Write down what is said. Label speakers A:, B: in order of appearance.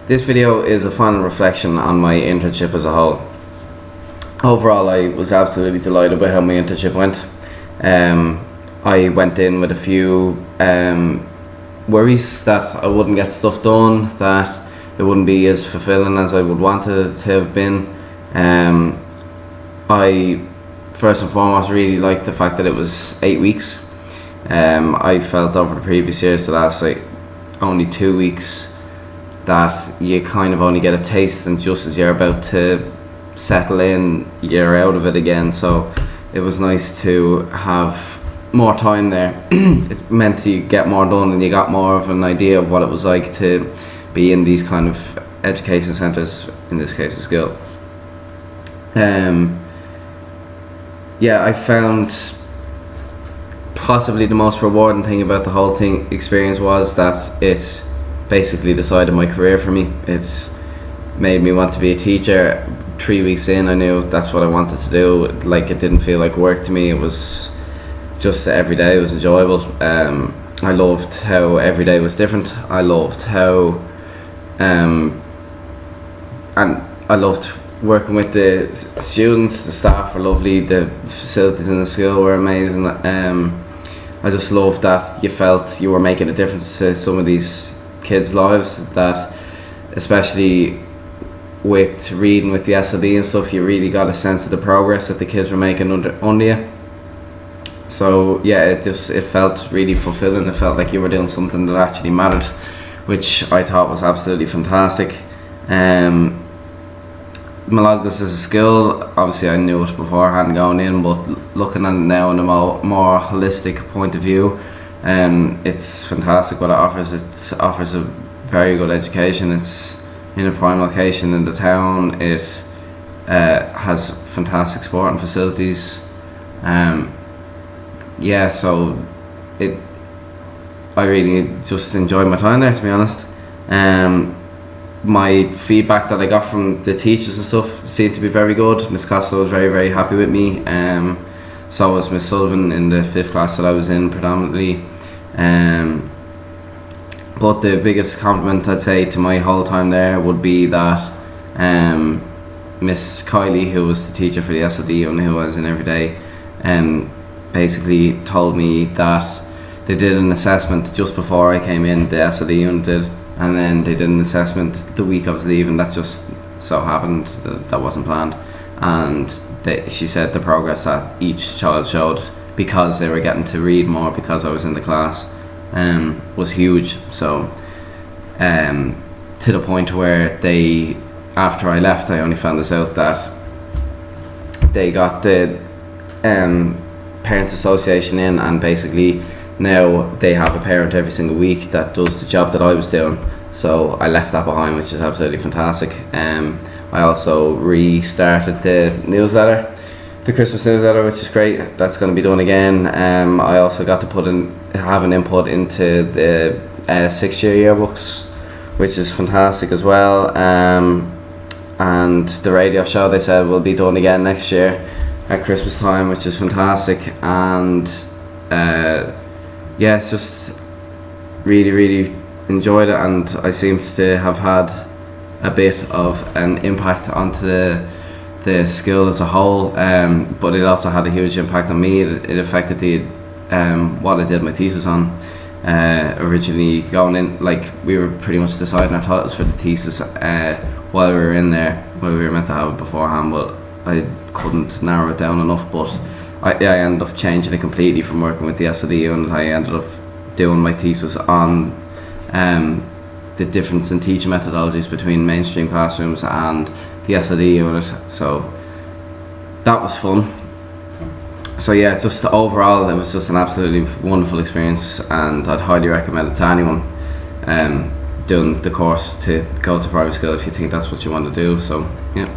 A: This video is a final reflection on my internship as a whole. Overall, I was absolutely delighted by how my internship went. I went in with a few worries that I wouldn't get stuff done, that it wouldn't be as fulfilling as I would want it to have been. I first and foremost really liked the fact that it was 8 weeks. I felt over the previous years, the last only 2 weeks, that you kind of only get a taste, and just as you're about to settle in, you're out of it again. So it was nice to have more time there. It's meant to get more done, and you got more of an idea of what it was like to be in these kind of education centres, in this case a school. I found possibly the most rewarding thing about the whole experience was that it basically decided my career for me. It made me want to be a teacher. 3 weeks in, I knew that's what I wanted to do. It didn't feel like work to me. It was just every day. It was enjoyable. I loved how every day was different. I loved how and I loved working with the students. The staff were lovely. The facilities in the school were amazing. I just loved that you felt you were making a difference to some of these kids' lives, that especially with reading with the SLD and stuff, you really got a sense of the progress that the kids were making under you. So yeah, it felt really fulfilling. It felt like you were doing something that actually mattered, which I thought was absolutely fantastic. Malagos as a school, obviously I knew it beforehand going in, but looking at it now in a more holistic point of view, it's fantastic what it offers. It offers a very good education. It's in a prime location in the town. It has fantastic sporting facilities. So I really just enjoyed my time there, to be honest. My feedback that I got from the teachers and stuff seemed to be very good. Miss Costello was very, very happy with me. So was Miss Sullivan in the 5th class that I was in predominantly. But the biggest compliment I'd say to my whole time there would be that Miss Kylie, who was the teacher for the SLD and who I was in every day, basically told me that they did an assessment just before I came in, the SLD unit did, and then they did an assessment the week I was leaving. That just so happened that wasn't planned, and she said the progress that each child showed, because they were getting to read more because I was in the class, was huge. So to the point where after I left, I only found this out, that they got the Parents Association in, and basically now they have a parent every single week that does the job that I was doing. So I left that behind, which is absolutely fantastic. I also restarted the newsletter, the Christmas newsletter, which is great. That's going to be done again. I also got to have an input into the 6-year yearbooks, which is fantastic as well. And the radio show, they said, will be done again next year at Christmas time, which is fantastic. And it's just really, really enjoyed it, and I seem to have had a bit of an impact onto the school as a whole, but it also had a huge impact on me. It affected what I did my thesis on. Originally going in, we were pretty much deciding our titles for the thesis while we were in there. Well, we were meant to have it beforehand, but I couldn't narrow it down enough. But I ended up changing it completely from working with the SLD unit. I ended up doing my thesis on the difference in teaching methodologies between mainstream classrooms and the SLD unit. So that was fun. So yeah, just overall it was just an absolutely wonderful experience, and I'd highly recommend it to anyone doing the course to go to private school if you think that's what you want to do. So yeah.